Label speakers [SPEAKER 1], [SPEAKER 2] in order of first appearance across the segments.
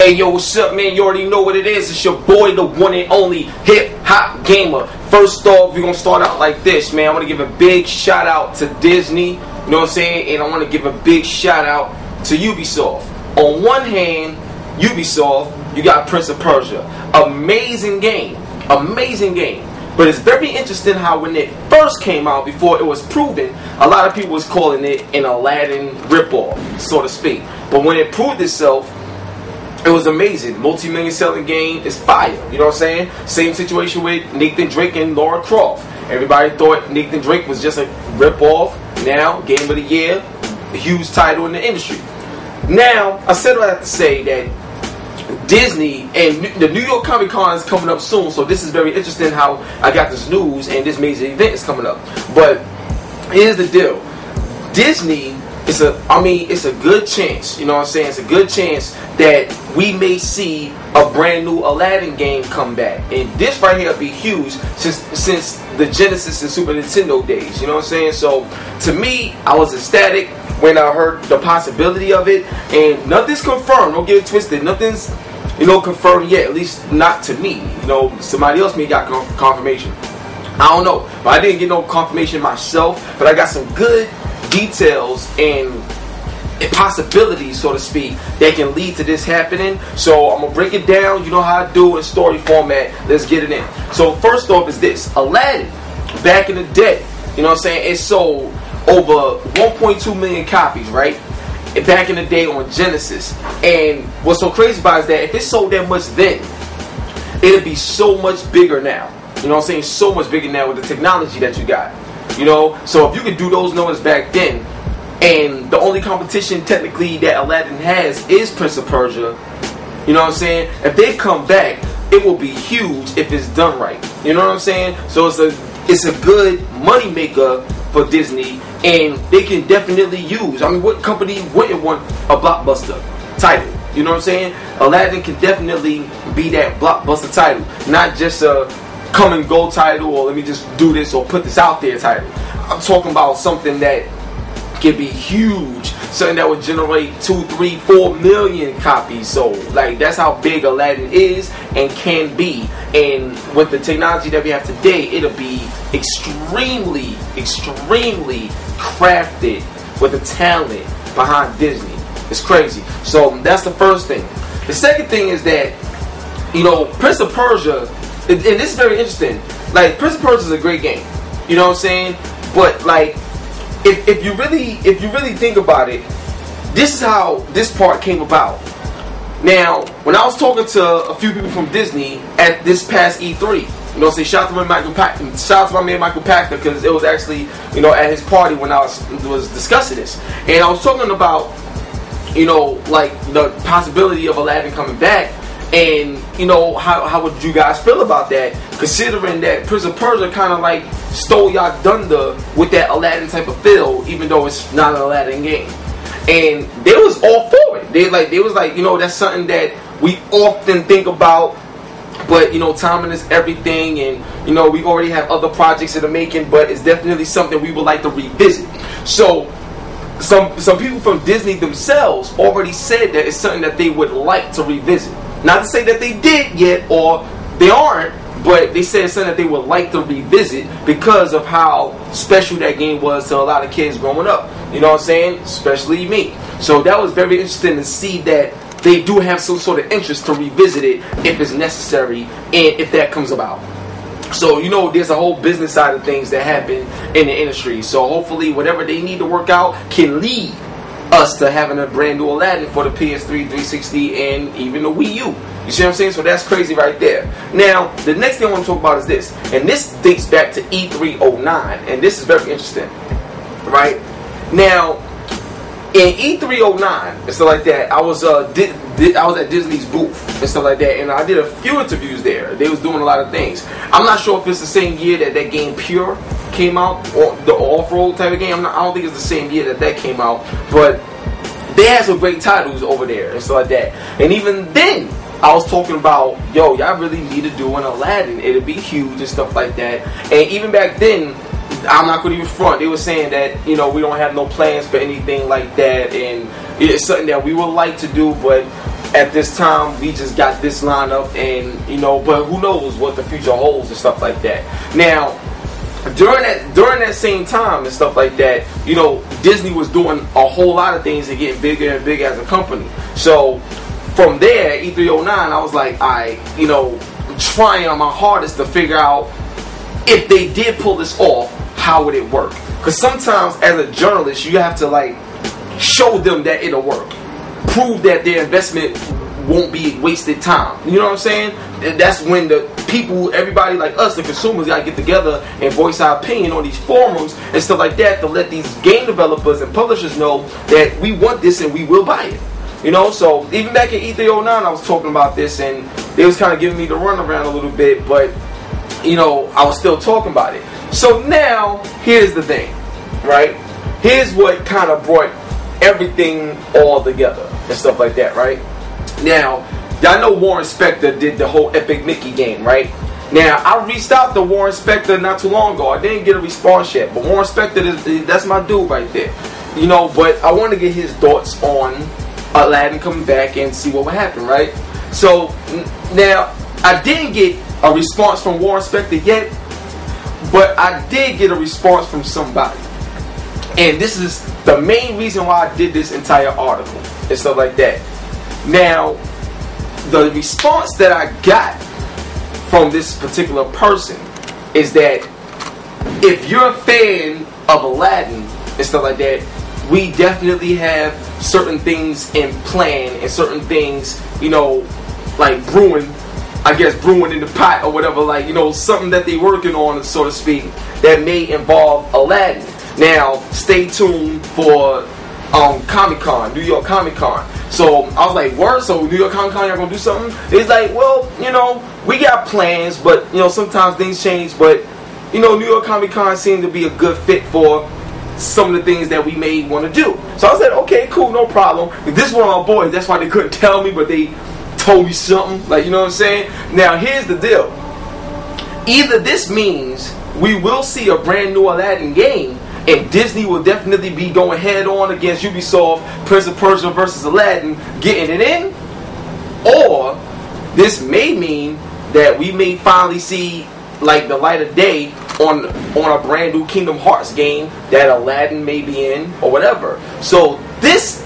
[SPEAKER 1] Hey yo, what's up, man? You already know what it is. It's your boy, the one and only hip hop gamer. First off, we're gonna start out like this, man. I want to give a big shout out to Disney, you know what I'm saying? And I want to give a big shout out to Ubisoft. On one hand, Ubisoft, you got Prince of Persia. Amazing game. Amazing game. But it's very interesting how when it first came out, before it was proven, a lot of people was calling it an Aladdin ripoff, so to speak. But when it proved itself, it was amazing. Multi-million selling game is fire. You know what I'm saying? Same situation with Nathan Drake and Lara Croft. Everybody thought Nathan Drake was just a rip-off. Now, Game of the Year, a huge title in the industry. Now, I said what I have to say that Disney and the New York Comic Con is coming up soon. So this is very interesting how I got this news and this major event is coming up. But here's the deal. Disney, it's a good chance, you know what I'm saying? It's a good chance that we may see a brand new Aladdin game come back. And this right here will be huge since the Genesis and Super Nintendo days, you know what I'm saying? So, to me, I was ecstatic when I heard the possibility of it. And nothing's confirmed, don't get it twisted. Nothing's, confirmed yet, at least not to me. You know, somebody else may got confirmation. I don't know. But I didn't get no confirmation myself. But I got some good details and possibilities, so to speak, that can lead to this happening. So I'm gonna break it down. You know how I do in story format. Let's get it in. So first off is this: Aladdin, back in the day, you know what I'm saying, it sold over 1.2 million copies, right? And back in the day on Genesis. And what's so crazy about it is that if it sold that much then, it'll be so much bigger now. You know what I'm saying? So much bigger now with the technology that you got. You know, so if you could do those numbers back then, and the only competition technically that Aladdin has is Prince of Persia, you know what I'm saying? If they come back, it will be huge if it's done right. You know what I'm saying? So it's a good money maker for Disney, and they can definitely use. I mean, what company wouldn't want a blockbuster title? You know what I'm saying? Aladdin can definitely be that blockbuster title, not just a come and go title, or let me just do this or put this out there title. I'm talking about something that can be huge, something that would generate 2, 3, 4 million copies sold. Like, that's how big Aladdin is and can be. And with the technology that we have today, it'll be extremely crafted with the talent behind Disney. It's crazy. So that's the first thing. The second thing is that, Prince of Persia, and this is very interesting. Like, Prince of Persia is a great game. You know what I'm saying? But like, if you really think about it, this is how this part came about. Now, when I was talking to a few people from Disney at this past E3, say shout out to my man Michael Pachter, because it was actually, at his party when I was discussing this, and I was talking about, like the possibility of Aladdin coming back. And, how would you guys feel about that, considering that Prince of Persia kind of like stole y'all thunder with that Aladdin type of feel, even though it's not an Aladdin game. And they was all for it. They was like, that's something that we often think about, but, timing is everything, and, we already have other projects that are making, but it's definitely something we would like to revisit. So, some people from Disney themselves already said that it's something that they would like to revisit. Not to say that they did yet or they aren't, but they said it's something that they would like to revisit because of how special that game was to a lot of kids growing up. You know what I'm saying? Especially me. So that was very interesting to see that they do have some sort of interest to revisit it if it's necessary and if that comes about. So, there's a whole business side of things that happen in the industry. So hopefully whatever they need to work out can lead us to having a brand new Aladdin for the PS3, 360, and even the Wii U. You see what I'm saying? So that's crazy right there. Now, the next thing I want to talk about is this. And this dates back to E309. And this is very interesting. Right? Now, in E309 and stuff like that, I was at Disney's booth and stuff like that, and I did a few interviews there. They was doing a lot of things. I'm not sure if it's the same year that game Pure came out, or the off-road type of game. I don't think it's the same year that came out, but they had some great titles over there and stuff like that. And even then, I was talking about, y'all really need to do an Aladdin. It'll be huge and stuff like that. And even back then, I'm not going to even front. They were saying that, we don't have no plans for anything like that, and it's something that we would like to do, but at this time we just got this lineup, and but who knows what the future holds and stuff like that. Now, during that same time and stuff like that, Disney was doing a whole lot of things and getting bigger and bigger as a company. So from there, E309, I was like, trying my hardest to figure out if they did pull this off, how would it work? Because sometimes as a journalist, you have to show them that it'll work, prove that their investment won't be wasted time. You know what I'm saying? And that's when the people, everybody like us, the consumers, gotta get together and voice our opinion on these forums and stuff like that to let these game developers and publishers know that we want this and we will buy it. So even back in E309, I was talking about this, and they was kind of giving me the runaround a little bit, but I was still talking about it. So now, here's the thing, right? Here's what kind of brought everything all together and stuff like that, right? Now, y'all know Warren Spector did the whole Epic Mickey game, right? Now, I reached out to Warren Spector not too long ago. I didn't get a response yet, but Warren Spector, that's my dude right there. But I want to get his thoughts on Aladdin coming back and see what would happen, right? So, now, I didn't get a response from Warren Spector yet, but I did get a response from somebody. And this is the main reason why I did this entire article and stuff like that. Now, the response that I got from this particular person is that if you're a fan of Aladdin and stuff like that, we definitely have certain things in plan and certain things, brewing, brewing in the pot or whatever, something that they working on, so to speak, that may involve Aladdin. Now, stay tuned for Comic-Con, New York Comic-Con. So I was like, word, so New York Comic-Con, y'all gonna do something? It's like, well, we got plans, but, sometimes things change, but, New York Comic-Con seemed to be a good fit for some of the things that we may want to do. So I said, okay, cool, no problem. This is one of my boys, that's why they couldn't tell me, but they told me something, you know what I'm saying? Now, here's the deal. Either this means we will see a brand new Aladdin game, and Disney will definitely be going head on against Ubisoft, Prince of Persia versus Aladdin, getting it in. Or this may mean that we may finally see the light of day on a brand new Kingdom Hearts game that Aladdin may be in or whatever. So this,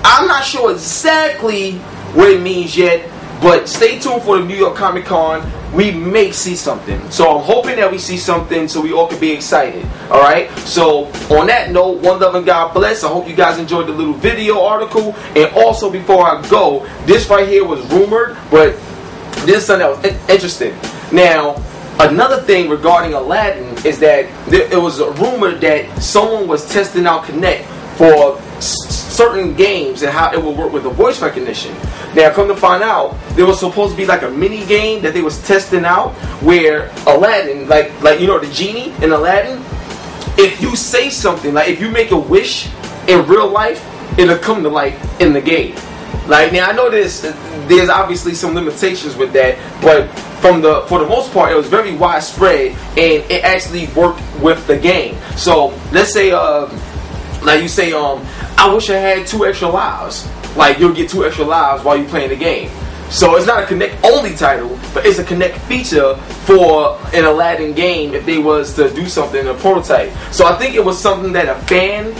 [SPEAKER 1] I'm not sure exactly what it means yet, but stay tuned for the New York Comic Con. We may see something. So I'm hoping that we see something so we all can be excited. Alright? So on that note, one love and God bless. I hope you guys enjoyed the little video article. And also before I go, this right here was rumored, but this is something that was interesting. Now, another thing regarding Aladdin is that it was a rumor that someone was testing out Kinect for certain games and how it will work with the voice recognition. Now, come to find out, there was supposed to be a mini game that they was testing out where Aladdin, the genie in Aladdin, if you say something, if you make a wish in real life, it'll come to life in the game. Now I know there's obviously some limitations with that, but for the most part, it was very widespread and it actually worked with the game. So let's say you say, I wish I had 2 extra lives. You'll get 2 extra lives while you're playing the game. So it's not a Kinect only title, but it's a Kinect feature for an Aladdin game if they was to do something in a prototype. So I think it was something that a fan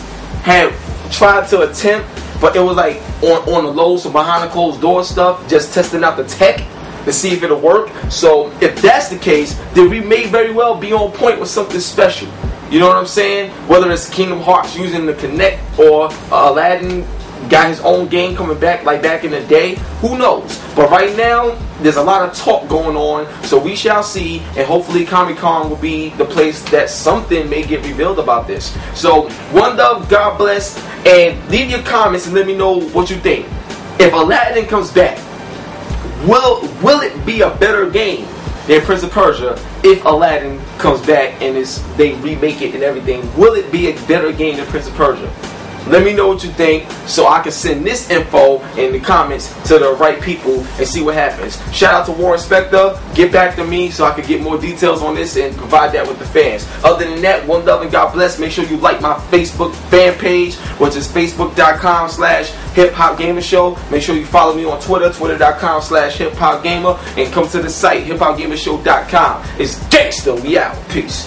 [SPEAKER 1] had tried to attempt, but it was on the low, so behind the closed door stuff, just testing out the tech to see if it'll work. So if that's the case, then we may very well be on point with something special. You know what I'm saying? Whether it's Kingdom Hearts using the Kinect or Aladdin got his own game coming back back in the day, who knows? But right now, there's a lot of talk going on, so we shall see, and hopefully Comic-Con will be the place that something may get revealed about this. So, one love, God bless, and leave your comments and let me know what you think. If Aladdin comes back, will it be a better game than Prince of Persia if Aladdin comes back and they remake it and everything? Will it be a better game than Prince of Persia? Let me know what you think so I can send this info in the comments to the right people and see what happens. Shout out to Warren Spector. Get back to me so I can get more details on this and provide that with the fans. Other than that, one love and God bless. Make sure you like my Facebook fan page, which is facebook.com/hiphopgamershow. Make sure you follow me on Twitter, twitter.com/hiphopgamer, and come to the site hiphopgamershow.com. It's gangsta. We out. Peace.